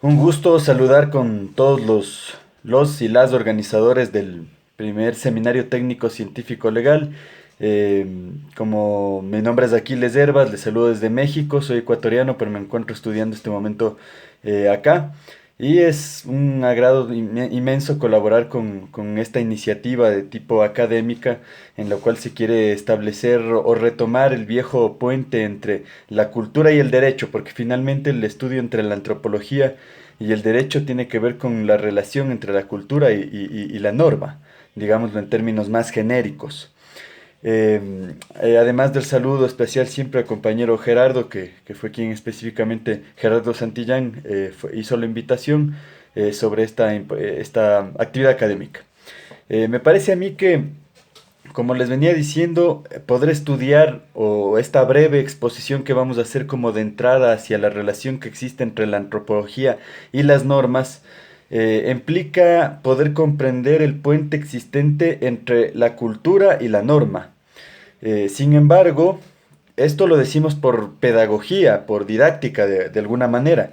Un gusto saludar con todos los y las organizadores del primer seminario técnico científico legal. Eh, Como mi nombre es Aquiles Herbas, les saludo desde México, soy ecuatoriano, pero me encuentro estudiando este momento acá. Y es un agrado inmenso colaborar con esta iniciativa de tipo académica en la cual se quiere establecer o retomar el viejo puente entre la cultura y el derecho, porque finalmente el estudio entre la antropología y el derecho tiene que ver con la relación entre la cultura y la norma, digámoslo en términos más genéricos. Eh, Además del saludo especial siempre al compañero Gerardo, que fue quien específicamente, Gerardo Santillán, hizo la invitación sobre esta actividad académica. Me parece a mí que, como les venía diciendo, podré estudiar o esta breve exposición que vamos a hacer como de entrada hacia la relación que existe entre la antropología y las normas, implica poder comprender el puente existente entre la cultura y la norma. Sin embargo, esto lo decimos por pedagogía, por didáctica de alguna manera,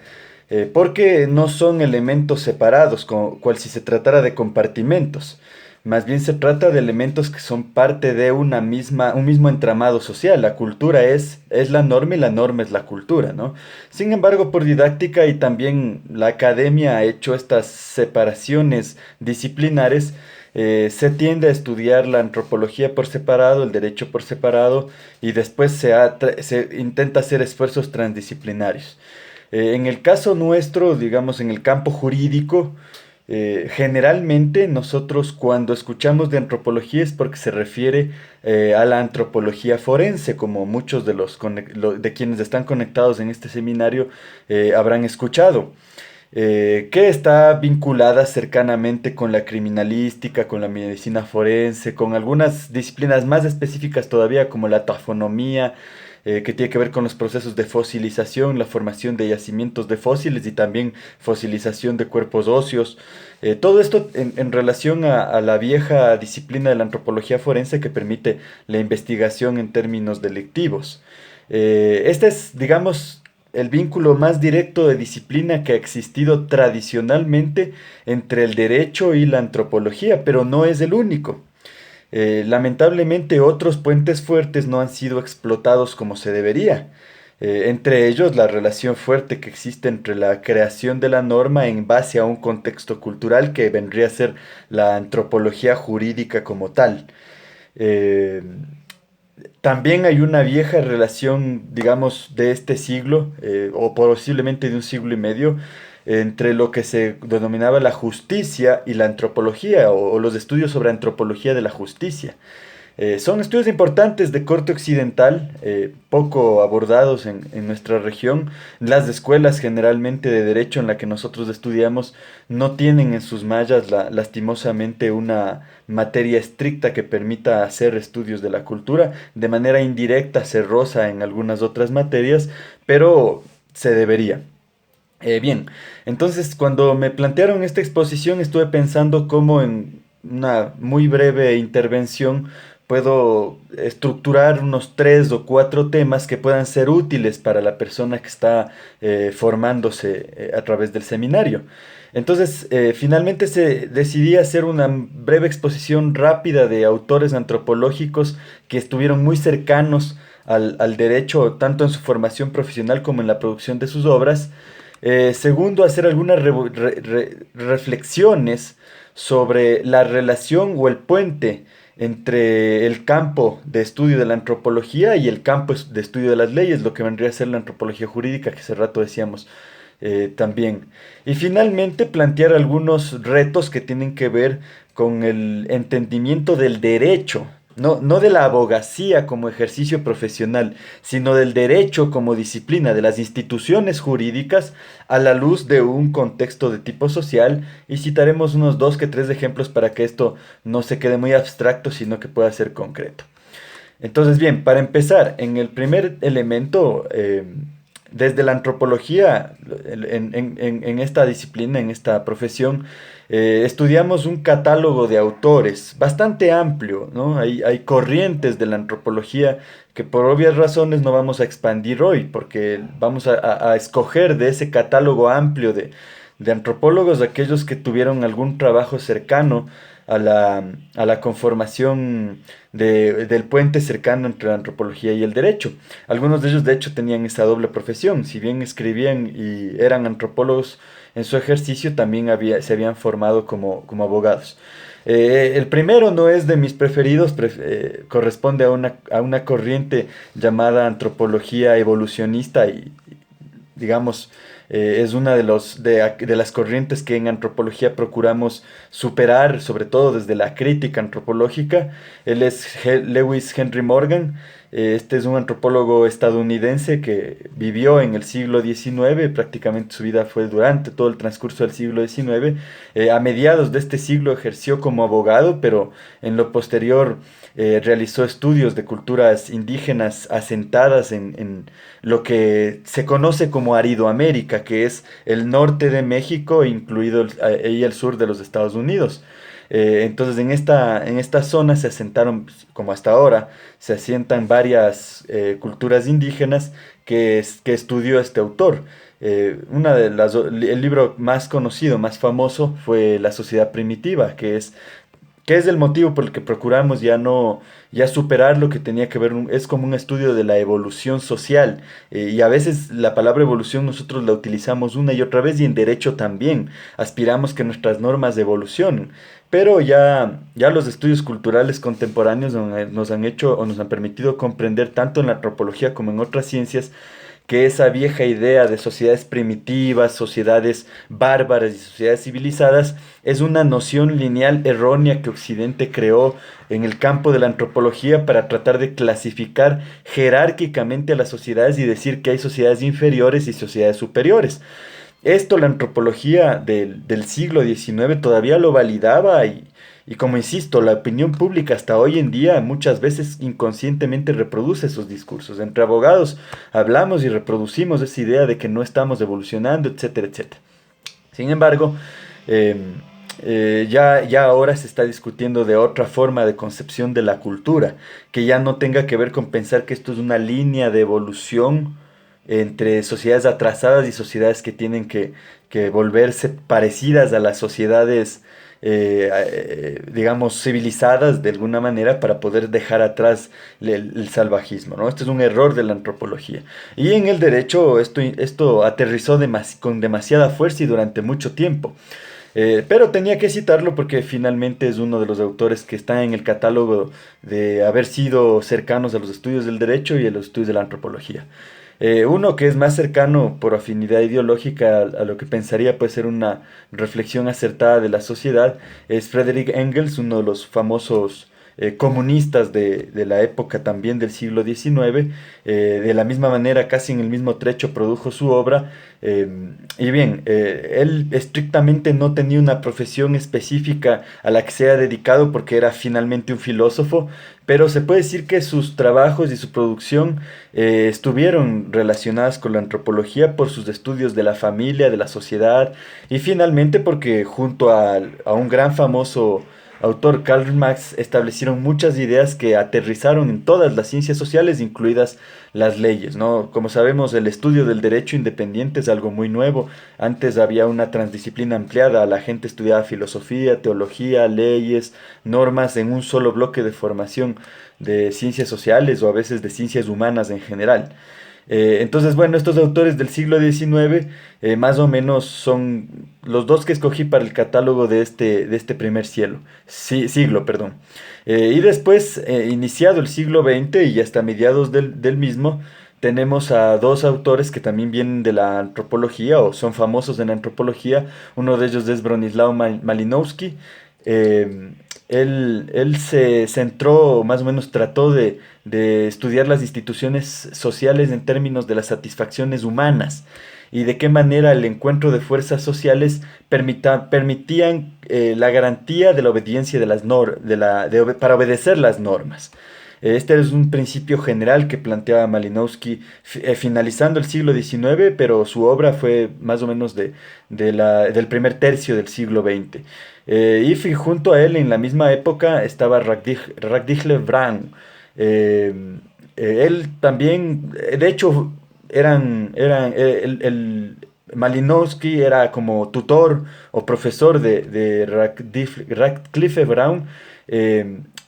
porque no son elementos separados, como, cual si se tratara de compartimentos. Más bien se trata de elementos que son parte de un mismo entramado social. La cultura es la norma y la norma es la cultura, ¿no? Sin embargo, por didáctica y también la academia ha hecho estas separaciones disciplinares. Se tiende a estudiar la antropología por separado, el derecho por separado, y después se intenta hacer esfuerzos transdisciplinarios. En el caso nuestro, digamos, en el campo jurídico, generalmente nosotros cuando escuchamos de antropología es porque se refiere a la antropología forense, como muchos de quienes están conectados en este seminario habrán escuchado, que está vinculada cercanamente con la criminalística, con la medicina forense, con algunas disciplinas más específicas todavía como la tafonomía, que tiene que ver con los procesos de fosilización, la formación de yacimientos de fósiles y también fosilización de cuerpos óseos. Todo esto en relación a la vieja disciplina de la antropología forense que permite la investigación en términos delictivos. Este es, digamos, el vínculo más directo de disciplina que ha existido tradicionalmente entre el derecho y la antropología, pero no es el único. Lamentablemente otros puentes fuertes no han sido explotados como se debería. Entre ellos la relación fuerte que existe entre la creación de la norma en base a un contexto cultural que vendría a ser la antropología jurídica como tal. Eh, También hay una vieja relación, digamos, de este siglo, o posiblemente de un siglo y medio, entre lo que se denominaba la justicia y la antropología, o los estudios sobre antropología de la justicia. Son estudios importantes de corte occidental, poco abordados en nuestra región. Las escuelas generalmente de derecho en la que nosotros estudiamos no tienen en sus mallas lastimosamente una materia estricta que permita hacer estudios de la cultura. De manera indirecta se roza en algunas otras materias, pero se debería. Bien, entonces cuando me plantearon esta exposición estuve pensando cómo en una muy breve intervención puedo estructurar unos tres o cuatro temas que puedan ser útiles para la persona que está formándose a través del seminario. Entonces, finalmente decidí hacer una breve exposición rápida de autores antropológicos que estuvieron muy cercanos al derecho, tanto en su formación profesional como en la producción de sus obras. Segundo, hacer algunas reflexiones sobre la relación o el puente entre el campo de estudio de la antropología y el campo de estudio de las leyes, lo que vendría a ser la antropología jurídica, que hace rato decíamos también. Y finalmente, plantear algunos retos que tienen que ver con el entendimiento del derecho. No de la abogacía como ejercicio profesional, sino del derecho como disciplina, de las instituciones jurídicas a la luz de un contexto de tipo social, y citaremos unos dos que tres ejemplos para que esto no se quede muy abstracto, sino que pueda ser concreto. Entonces, bien, para empezar, en el primer elemento, desde la antropología, en esta disciplina, en esta profesión, estudiamos un catálogo de autores bastante amplio, ¿no? Hay corrientes de la antropología que por obvias razones no vamos a expandir hoy, porque vamos a escoger de ese catálogo amplio de antropólogos aquellos que tuvieron algún trabajo cercano a la conformación del puente cercano entre la antropología y el derecho. Algunos de ellos, de hecho, tenían esa doble profesión. Si bien escribían y eran antropólogos en su ejercicio, también se habían formado como abogados. El primero no es de mis preferidos, corresponde a una corriente llamada antropología evolucionista y, digamos, es una de las corrientes que en antropología procuramos superar, sobre todo desde la crítica antropológica. Él es Lewis Henry Morgan. Este es un antropólogo estadounidense que vivió en el siglo XIX, prácticamente su vida fue durante todo el transcurso del siglo XIX. A mediados de este siglo ejerció como abogado, pero en lo posterior realizó estudios de culturas indígenas asentadas en lo que se conoce como Aridoamérica, que es el norte de México, incluido y el sur de los Estados Unidos. Entonces en esta zona se asentaron, pues, como hasta ahora, se asientan varias culturas indígenas que estudió este autor. El libro más conocido, más famoso, fue La Sociedad Primitiva, que es el motivo por el que procuramos ya superar lo que tenía que ver, es como un estudio de la evolución social, y a veces la palabra evolución nosotros la utilizamos una y otra vez y en derecho también, aspiramos que nuestras normas evolucionen, pero ya los estudios culturales contemporáneos nos han hecho o nos han permitido comprender tanto en la antropología como en otras ciencias que esa vieja idea de sociedades primitivas, sociedades bárbaras y sociedades civilizadas es una noción lineal errónea que Occidente creó en el campo de la antropología para tratar de clasificar jerárquicamente a las sociedades y decir que hay sociedades inferiores y sociedades superiores. Esto la antropología del siglo XIX todavía lo validaba y como insisto, la opinión pública hasta hoy en día muchas veces inconscientemente reproduce esos discursos. Entre abogados hablamos y reproducimos esa idea de que no estamos evolucionando, etcétera, etcétera. Sin embargo, eh, ya ahora se está discutiendo de otra forma de concepción de la cultura, que ya no tenga que ver con pensar que esto es una línea de evolución entre sociedades atrasadas y sociedades que tienen que volverse parecidas a las sociedades, digamos, civilizadas de alguna manera para poder dejar atrás el salvajismo, ¿no? Esto es un error de la antropología. Y en el derecho esto aterrizó con demasiada fuerza y durante mucho tiempo. Pero tenía que citarlo porque finalmente es uno de los autores que está en el catálogo de haber sido cercanos a los estudios del derecho y a los estudios de la antropología. Uno que es más cercano por afinidad ideológica a lo que pensaría puede ser una reflexión acertada de la sociedad es Friedrich Engels, uno de los famosos comunistas de la época también del siglo XIX. De la misma manera, casi en el mismo trecho, produjo su obra. Y bien, él estrictamente no tenía una profesión específica a la que se ha dedicado porque era finalmente un filósofo, pero se puede decir que sus trabajos y su producción estuvieron relacionadas con la antropología por sus estudios de la familia, de la sociedad y finalmente porque junto a un gran famoso autor, Karl Marx, establecieron muchas ideas que aterrizaron en todas las ciencias sociales, incluidas las leyes, ¿no? Como sabemos, el estudio del derecho independiente es algo muy nuevo. Antes había una transdisciplina ampliada, la gente estudiaba filosofía, teología, leyes, normas en un solo bloque de formación de ciencias sociales o a veces de ciencias humanas en general. Entonces, bueno, estos autores del siglo XIX más o menos son los dos que escogí para el catálogo de este primer siglo, perdón. Y después, iniciado el siglo XX y hasta mediados del mismo, tenemos a dos autores que también vienen de la antropología o son famosos en la antropología. Uno de ellos es Bronislaw Malinowski. Eh, él se centró, más o menos trató de estudiar las instituciones sociales en términos de las satisfacciones humanas y de qué manera el encuentro de fuerzas sociales permitían la garantía de la obediencia de para obedecer las normas. Este es un principio general que planteaba Malinowski finalizando el siglo XIX, pero su obra fue más o menos del primer tercio del siglo XX. Junto a él en la misma época estaba Ragnhild Brown. Eh, Él también, de hecho, Malinowski era como tutor o profesor de Radcliffe Brown,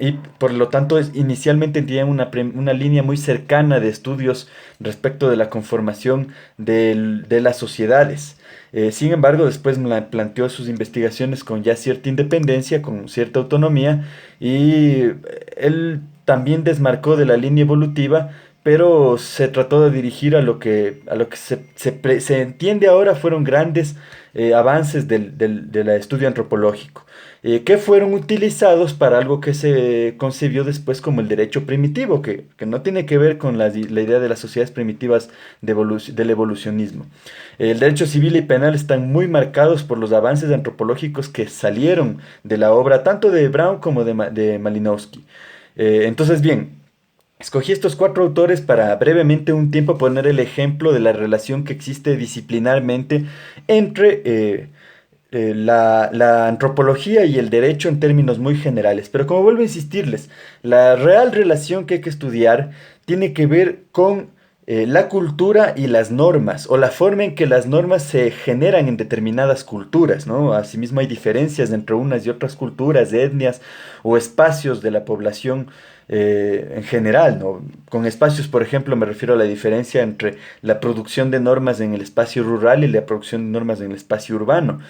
y por lo tanto inicialmente tenía una línea muy cercana de estudios respecto de la conformación de las sociedades. Sin embargo, después planteó sus investigaciones con ya cierta independencia, con cierta autonomía, y él también desmarcó de la línea evolutiva, pero se trató de dirigir a lo que se entiende ahora fueron grandes avances del estudio antropológico, que fueron utilizados para algo que se concibió después como el derecho primitivo, que no tiene que ver con la idea de las sociedades primitivas del evolucionismo. El derecho civil y penal están muy marcados por los avances antropológicos que salieron de la obra tanto de Brown como de Malinowski. Entonces, bien, escogí estos cuatro autores para brevemente un tiempo poner el ejemplo de la relación que existe disciplinarmente entre la antropología y el derecho en términos muy generales. Pero como vuelvo a insistirles, la real relación que hay que estudiar tiene que ver con la cultura y las normas, o la forma en que las normas se generan en determinadas culturas, ¿no? Asimismo hay diferencias entre unas y otras culturas, etnias o espacios de la población en general, ¿no? Con espacios, por ejemplo, me refiero a la diferencia entre la producción de normas en el espacio rural y la producción de normas en el espacio urbano.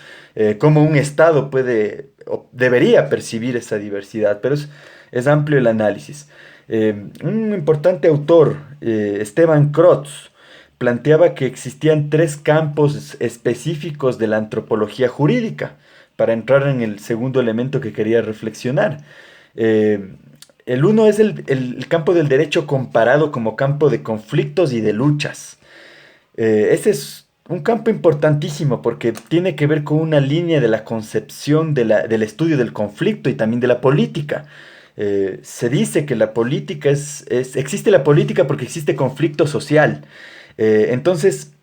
Cómo un Estado puede o debería percibir esa diversidad, pero es amplio el análisis. Un importante autor, Esteban Crotz, planteaba que existían tres campos específicos de la antropología jurídica, para entrar en el segundo elemento que quería reflexionar. Eh, el uno es el campo del derecho comparado como campo de conflictos y de luchas. Ese es un campo importantísimo porque tiene que ver con una línea de la concepción del estudio del conflicto y también de la política. Se dice que la política existe la política porque existe conflicto social. Entonces,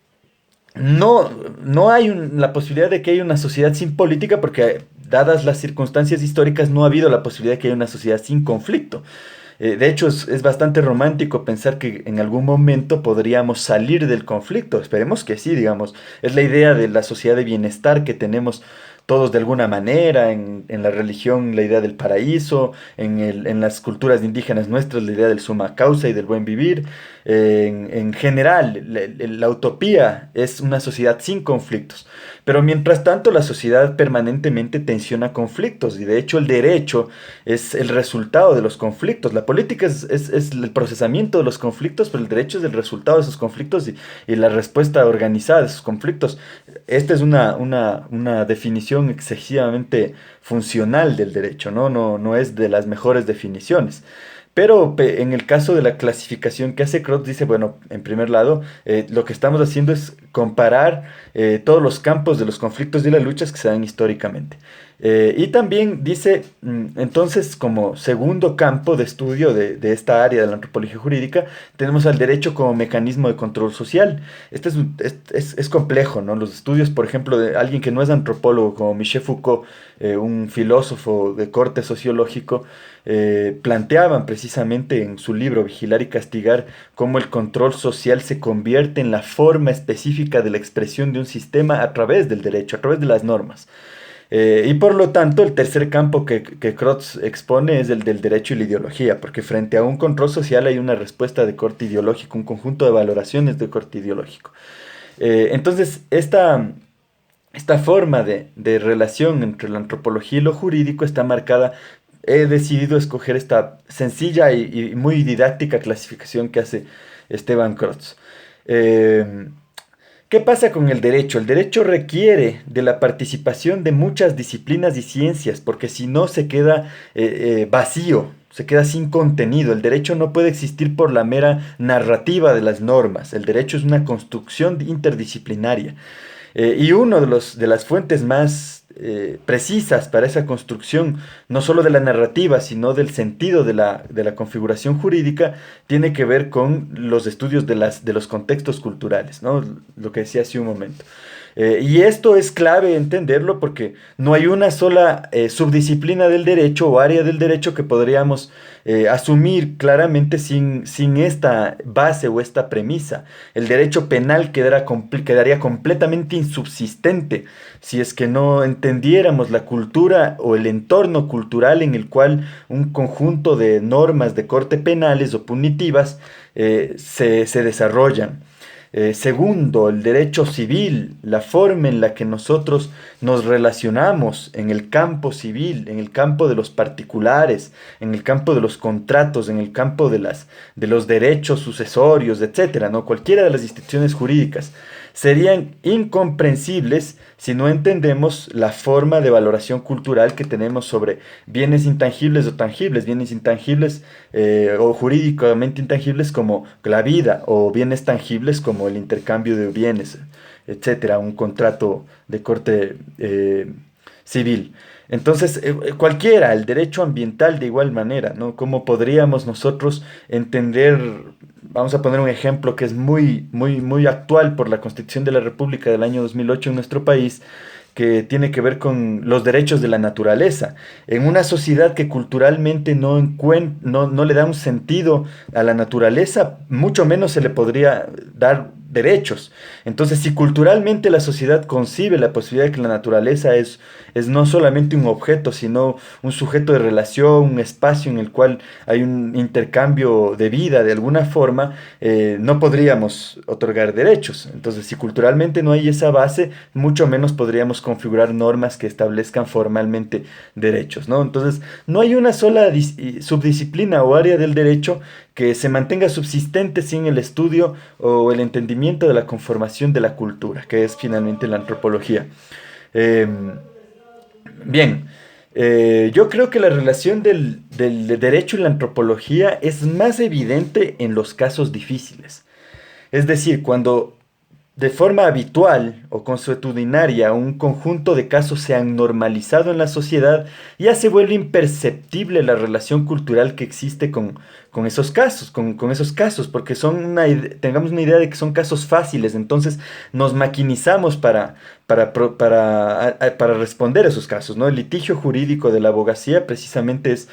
no, no hay la posibilidad de que haya una sociedad sin política porque, dadas las circunstancias históricas, no ha habido la posibilidad de que haya una sociedad sin conflicto. De hecho, es bastante romántico pensar que en algún momento podríamos salir del conflicto. Esperemos que sí, digamos. Es la idea de la sociedad de bienestar que tenemos todos de alguna manera, en la religión la idea del paraíso, en las culturas indígenas nuestras la idea del suma causa y del buen vivir. En general, la utopía es una sociedad sin conflictos. Pero mientras tanto, la sociedad permanentemente tensiona conflictos y de hecho el derecho es el resultado de los conflictos. La política es el procesamiento de los conflictos, pero el derecho es el resultado de esos conflictos y la respuesta organizada de esos conflictos. Esta es una definición excesivamente funcional del derecho, ¿no? No es de las mejores definiciones. Pero en el caso de la clasificación que hace Krotz, dice, bueno, en primer lado, lo que estamos haciendo es comparar todos los campos de los conflictos y las luchas que se dan históricamente. Y también dice, entonces, como segundo campo de estudio de esta área de la antropología jurídica, tenemos al derecho como mecanismo de control social. Este es complejo, ¿no? Los estudios, por ejemplo, de alguien que no es antropólogo, como Michel Foucault, un filósofo de corte sociológico, planteaban precisamente en su libro Vigilar y Castigar cómo el control social se convierte en la forma específica de la expresión de un sistema a través del derecho, a través de las normas. Y por lo tanto, el tercer campo que Krotz expone es el del derecho y la ideología, porque frente a un control social hay una respuesta de corte ideológico, un conjunto de valoraciones de corte ideológico. Entonces, esta forma de relación entre la antropología y lo jurídico está marcada. He decidido escoger esta sencilla y muy didáctica clasificación que hace Esteban Krotz. Eh, ¿Qué pasa con el derecho? El derecho requiere de la participación de muchas disciplinas y ciencias, porque si no se queda vacío, se queda sin contenido. El derecho no puede existir por la mera narrativa de las normas. El derecho es una construcción interdisciplinaria. Y uno de las fuentes más precisas para esa construcción, no solo de la narrativa, sino del sentido de la configuración jurídica, tiene que ver con los estudios de los contextos culturales, ¿no? Lo que decía hace un momento. Y esto es clave entenderlo porque no hay una sola subdisciplina del derecho o área del derecho que podríamos asumir claramente sin esta base o esta premisa. El derecho penal quedaría completamente insubsistente si es que no entendiéramos la cultura o el entorno cultural en el cual un conjunto de normas de corte penales o punitivas se desarrollan. Segundo, el derecho civil, la forma en la que nosotros nos relacionamos en el campo civil, en el campo de los particulares, en el campo de los contratos, en el campo de los derechos sucesorios, etcétera, ¿no? Cualquiera de las instituciones jurídicas serían incomprensibles si no entendemos la forma de valoración cultural que tenemos sobre bienes intangibles o tangibles, bienes intangibles o jurídicamente intangibles como la vida, o bienes tangibles como el intercambio de bienes, etcétera, un contrato de corte civil. Entonces, cualquiera, el derecho ambiental de igual manera, ¿no? ¿Cómo podríamos nosotros entender, vamos a poner un ejemplo que es muy actual por la Constitución de la República del año 2008 en nuestro país, que tiene que ver con los derechos de la naturaleza. En una sociedad que culturalmente no le da un sentido a la naturaleza, mucho menos se le podría dar derechos. Entonces, si culturalmente la sociedad concibe la posibilidad de que la naturaleza es no solamente un objeto, sino un sujeto de relación, un espacio en el cual hay un intercambio de vida de alguna forma, no podríamos otorgar derechos. Entonces, si culturalmente no hay esa base, mucho menos podríamos configurar normas que establezcan formalmente derechos, ¿no? Entonces, no hay una sola subdisciplina o área del derecho que se mantenga subsistente sin el estudio o el entendimiento de la conformación de la cultura, que es finalmente la antropología. Eh, Bien, yo creo que la relación del derecho y la antropología es más evidente en los casos difíciles. Es decir, cuando de forma habitual o consuetudinaria un conjunto de casos se han normalizado en la sociedad, ya se vuelve imperceptible la relación cultural que existe con esos casos, con esos casos, porque tengamos una idea de que son casos fáciles, entonces nos maquinizamos para responder a esos casos, ¿no? El litigio jurídico de la abogacía precisamente es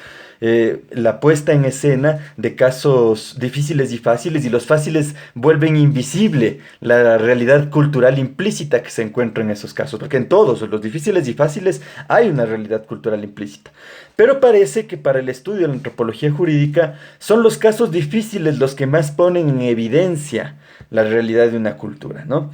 la puesta en escena de casos difíciles y fáciles, y los fáciles vuelven invisible la realidad cultural implícita que se encuentra en esos casos, porque en todos los difíciles y fáciles hay una realidad cultural implícita. Pero parece que para el estudio de la antropología jurídica son los casos difíciles los que más ponen en evidencia la realidad de una cultura, ¿no?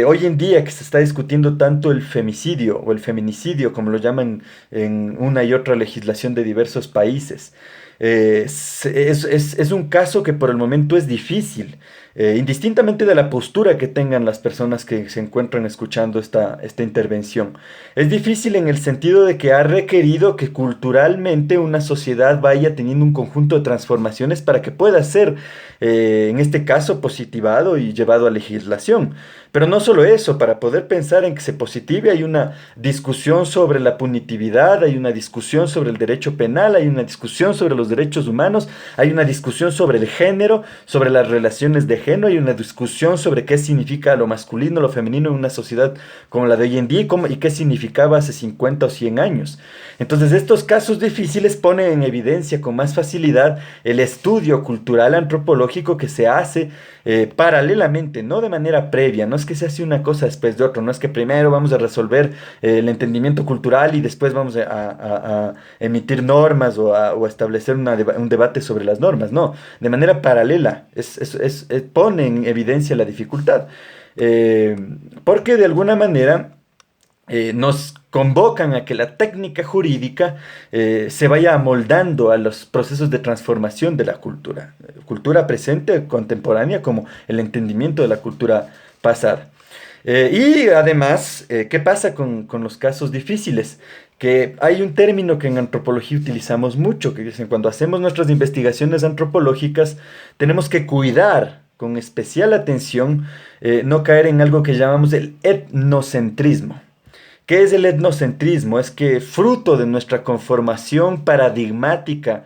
Hoy en día que se está discutiendo tanto el femicidio o el feminicidio, como lo llaman en una y otra legislación de diversos países, es un caso que por el momento es difícil, indistintamente de la postura que tengan las personas que se encuentran escuchando esta intervención. Es difícil en el sentido de que ha requerido que culturalmente una sociedad vaya teniendo un conjunto de transformaciones para que pueda ser, en este caso, positivado y llevado a legislación. Pero no solo eso, para poder pensar en que se positive hay una discusión sobre la punitividad, hay una discusión sobre el derecho penal, hay una discusión sobre los derechos humanos, hay una discusión sobre el género, sobre las relaciones de género, hay una discusión sobre qué significa lo masculino, lo femenino en una sociedad como la de hoy en día y qué significaba hace 50 o 100 años. Entonces estos casos difíciles ponen en evidencia con más facilidad el estudio cultural antropológico que se hace paralelamente, no de manera previa, no es que se hace una cosa después de otra, no es que primero vamos a resolver el entendimiento cultural y después vamos a emitir normas o a establecer un debate sobre las normas, no, de manera paralela, pone en evidencia la dificultad, porque de alguna manera nos convocan a que la técnica jurídica se vaya amoldando a los procesos de transformación de la cultura presente, contemporánea, como el entendimiento de la cultura pasada. Y además, ¿qué pasa con los casos difíciles? Que hay un término que en antropología utilizamos mucho, que dicen, cuando hacemos nuestras investigaciones antropológicas, tenemos que cuidar con especial atención no caer en algo que llamamos el etnocentrismo. ¿Qué es el etnocentrismo? Es que fruto de nuestra conformación paradigmática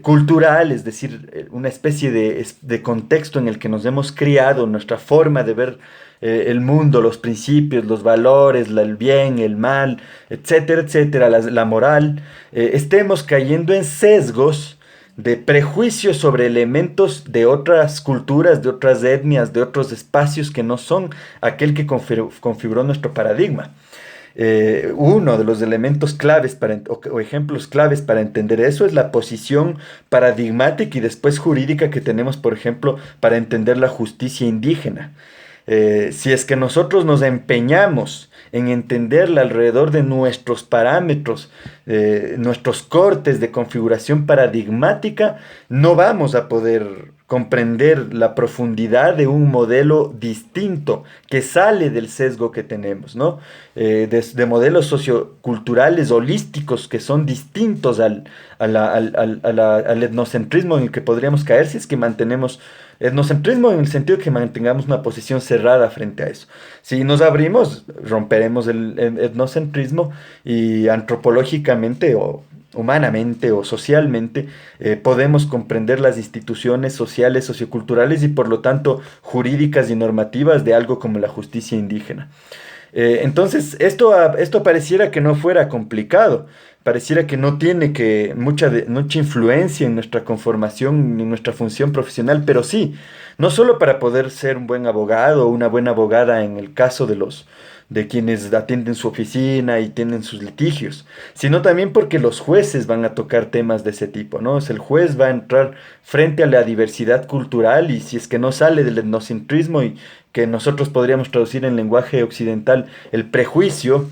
cultural, es decir, una especie de contexto en el que nos hemos criado, nuestra forma de ver el mundo, los principios, los valores, el bien, el mal, etcétera, etcétera, la moral, estemos cayendo en sesgos de prejuicios sobre elementos de otras culturas, de otras etnias, de otros espacios que no son aquel que configuró nuestro paradigma. Uno de los elementos claves o ejemplos claves para entender eso es la posición paradigmática y después jurídica que tenemos, por ejemplo, para entender la justicia indígena. Si es que nosotros nos empeñamos en entenderla alrededor de nuestros parámetros, nuestros cortes de configuración paradigmática, no vamos a poder comprender la profundidad de un modelo distinto que sale del sesgo que tenemos, ¿no? De modelos socioculturales holísticos que son distintos al etnocentrismo en el que podríamos caer si es que mantenemos etnocentrismo en el sentido que mantengamos una posición cerrada frente a eso. Si nos abrimos, romperemos el etnocentrismo y antropológicamente o humanamente o socialmente podemos comprender las instituciones sociales, socioculturales y por lo tanto jurídicas y normativas de algo como la justicia indígena. Entonces, esto pareciera que no fuera complicado, pareciera que no tiene mucha influencia en nuestra conformación, en nuestra función profesional, pero sí, no solo para poder ser un buen abogado o una buena abogada en el caso de quienes atienden su oficina y tienen sus litigios, sino también porque los jueces van a tocar temas de ese tipo, ¿no? O sea, el juez va a entrar frente a la diversidad cultural y si es que no sale del etnocentrismo y que nosotros podríamos traducir en lenguaje occidental el prejuicio,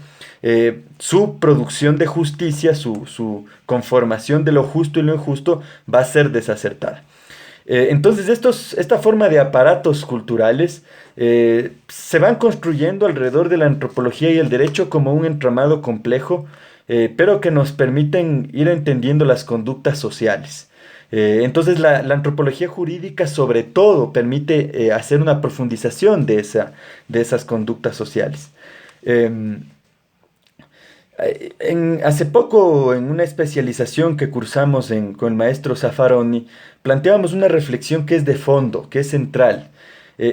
su producción de justicia, su conformación de lo justo y lo injusto va a ser desacertada. Entonces, esta forma de aparatos culturales se van construyendo alrededor de la antropología y el derecho como un entramado complejo, pero que nos permiten ir entendiendo las conductas sociales. Entonces, la antropología jurídica sobre todo permite hacer una profundización de esas conductas sociales. Em, Hace poco, en una especialización que cursamos con el maestro Zaffaroni, planteábamos una reflexión que es de fondo, que es central.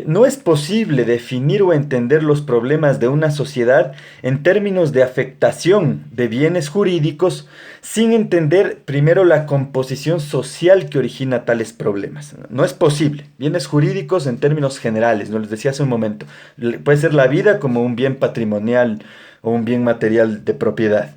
No es posible definir o entender los problemas de una sociedad en términos de afectación de bienes jurídicos sin entender primero la composición social que origina tales problemas. No es posible. Bienes jurídicos en términos generales, no les decía hace un momento. Puede ser la vida como un bien patrimonial o un bien material de propiedad.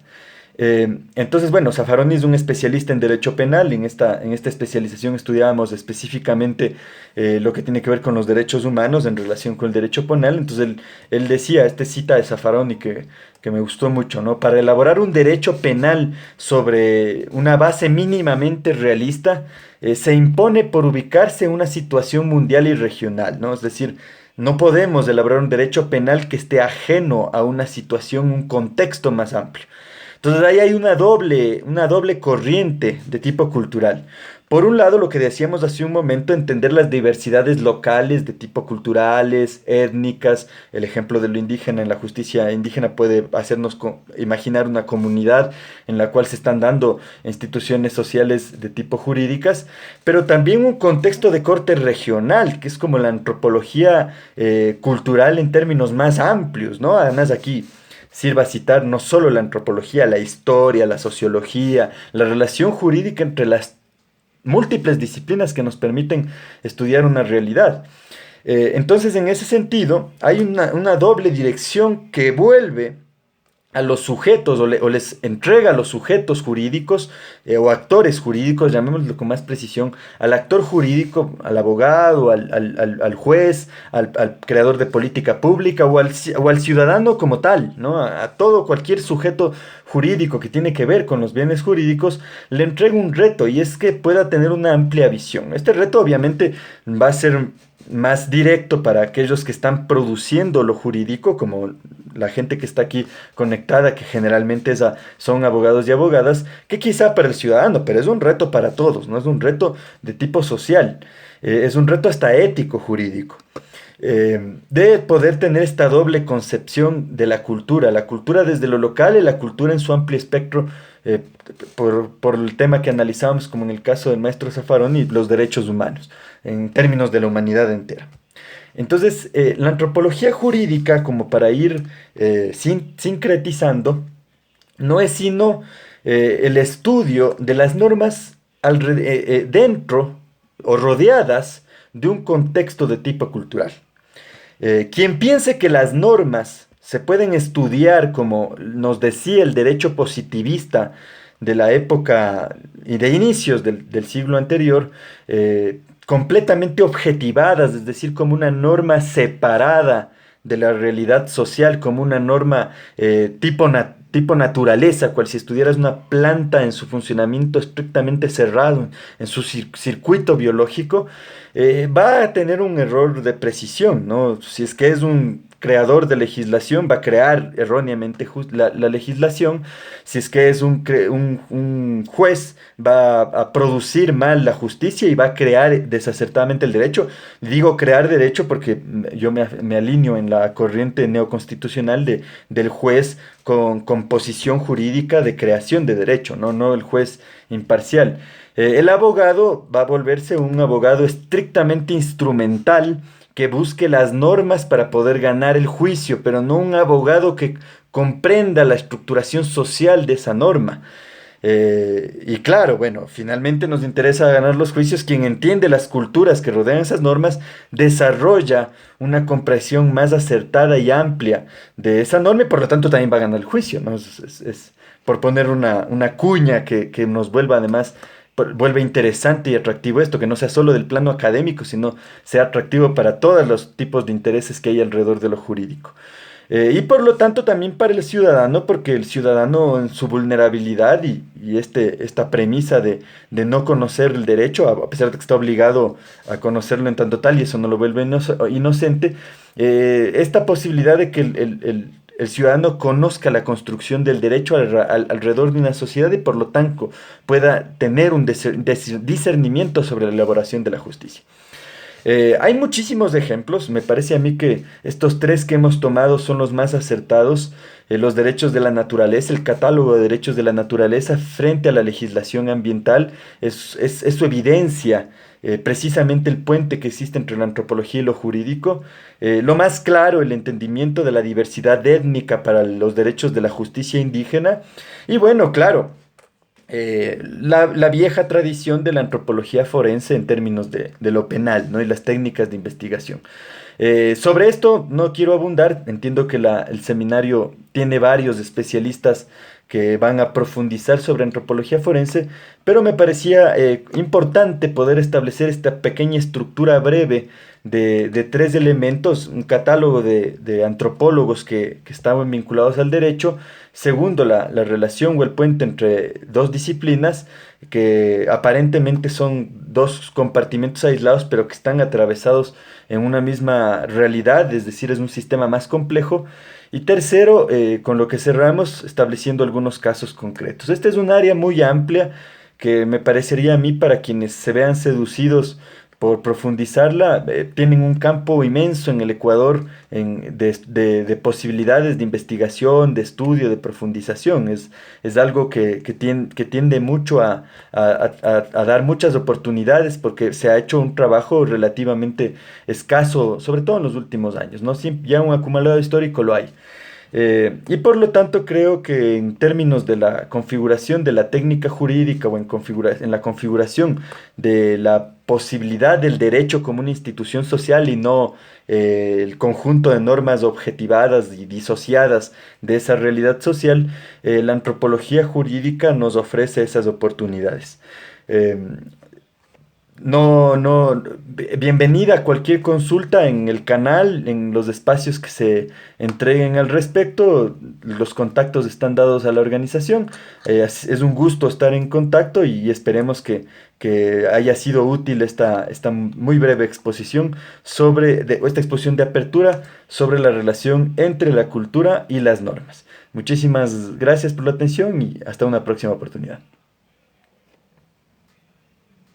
Entonces, bueno, Zaffaroni es un especialista en derecho penal. En esta especialización estudiábamos específicamente lo que tiene que ver con los derechos humanos en relación con el derecho penal. Entonces, él decía, cita de Zaffaroni que me gustó mucho, ¿no? Para elaborar un derecho penal sobre una base mínimamente realista, se impone por ubicarse en una situación mundial y regional, ¿no? Es decir, no podemos elaborar un derecho penal que esté ajeno a una situación, un contexto más amplio. Entonces ahí hay una doble corriente de tipo cultural. Por un lado, lo que decíamos hace un momento, entender las diversidades locales de tipo culturales, étnicas. El ejemplo de lo indígena en la justicia indígena puede hacernos imaginar una comunidad en la cual se están dando instituciones sociales de tipo jurídicas, pero también un contexto de corte regional, que es como la antropología cultural en términos más amplios, ¿no? Además aquí sirva citar no solo la antropología, la historia, la sociología, la relación jurídica entre las múltiples disciplinas que nos permiten estudiar una realidad. Entonces, en ese sentido, hay una doble dirección que vuelve a los sujetos o les entrega a los sujetos jurídicos o actores jurídicos, llamémoslo con más precisión, al actor jurídico, al abogado, al juez, al creador de política pública o al ciudadano como tal, ¿no? A todo cualquier sujeto jurídico que tiene que ver con los bienes jurídicos, le entrega un reto y es que pueda tener una amplia visión. Este reto obviamente va a ser más directo para aquellos que están produciendo lo jurídico, como la gente que está aquí conectada, que generalmente son abogados y abogadas, que quizá para el ciudadano, pero es un reto para todos, no es un reto de tipo social, es un reto hasta ético jurídico. de poder tener esta doble concepción de la cultura desde lo local y la cultura en su amplio espectro, eh, por el tema que analizábamos, como en el caso del maestro Zaffaroni, y los derechos humanos, en términos de la humanidad entera. Entonces, la antropología jurídica, como para ir sincretizando, no es sino el estudio de las normas dentro o rodeadas de un contexto de tipo cultural. Quien piense que las normas se pueden estudiar, como nos decía el derecho positivista de la época y de inicios del siglo anterior, completamente objetivadas, es decir, como una norma separada de la realidad social, como una norma tipo naturaleza, cual si estudiaras una planta en su funcionamiento estrictamente cerrado, en su circuito biológico, va a tener un error de precisión, ¿no? Si es que es un creador de legislación, va a crear erróneamente la legislación. Si es que es un juez, va a producir mal la justicia y va a crear desacertadamente el derecho. Digo crear derecho porque yo me alineo en la corriente neoconstitucional del juez con posición jurídica de creación de derecho, ¿no? No el juez imparcial. El abogado va a volverse un abogado estrictamente instrumental que busque las normas para poder ganar el juicio, pero no un abogado que comprenda la estructuración social de esa norma. Y claro, bueno, finalmente nos interesa ganar los juicios. Quien entiende las culturas que rodean esas normas desarrolla una comprensión más acertada y amplia de esa norma y por lo tanto también va a ganar el juicio, ¿no? Es por poner una cuña que nos vuelva además, vuelve interesante y atractivo esto, que no sea solo del plano académico, sino sea atractivo para todos los tipos de intereses que hay alrededor de lo jurídico. Y por lo tanto también para el ciudadano, porque el ciudadano en su vulnerabilidad y esta premisa de no conocer el derecho, a pesar de que está obligado a conocerlo en tanto tal, y eso no lo vuelve inocente, esta posibilidad de que el ciudadano conozca la construcción del derecho alrededor de una sociedad y por lo tanto pueda tener un discernimiento sobre la elaboración de la justicia. Hay muchísimos ejemplos, me parece a mí que estos tres que hemos tomado son los más acertados. Los derechos de la naturaleza, el catálogo de derechos de la naturaleza frente a la legislación ambiental es su evidencia, precisamente el puente que existe entre la antropología y lo jurídico. Lo más claro, el entendimiento de la diversidad étnica para los derechos de la justicia indígena. Y bueno, claro, la vieja tradición de la antropología forense en términos de lo penal, ¿no? Y las técnicas de investigación. Sobre esto no quiero abundar, entiendo que el seminario tiene varios especialistas que van a profundizar sobre antropología forense, pero me parecía importante poder establecer esta pequeña estructura breve de tres elementos: un catálogo de antropólogos que estaban vinculados al derecho; segundo, la relación o el puente entre dos disciplinas que aparentemente son dos compartimentos aislados, pero que están atravesados en una misma realidad, es decir, es un sistema más complejo; y tercero, con lo que cerramos, estableciendo algunos casos concretos. Esta es un área muy amplia que me parecería a mí, para quienes se vean seducidos por profundizarla, tienen un campo inmenso en el Ecuador de posibilidades de investigación, de estudio, de profundización. Es algo que tiende mucho a dar muchas oportunidades porque se ha hecho un trabajo relativamente escaso, sobre todo en los últimos años, ¿no? Ya un acumulado histórico lo hay. Y por lo tanto creo que en términos de la configuración de la técnica jurídica o en la configuración de la posibilidad del derecho como una institución social y no el conjunto de normas objetivadas y disociadas de esa realidad social, la antropología jurídica nos ofrece esas oportunidades. Eh, Bienvenida a cualquier consulta en el canal, en los espacios que se entreguen al respecto. Los contactos están dados a la organización. Es un gusto estar en contacto y esperemos que haya sido útil esta muy breve exposición esta exposición de apertura sobre la relación entre la cultura y las normas. Muchísimas gracias por la atención y hasta una próxima oportunidad.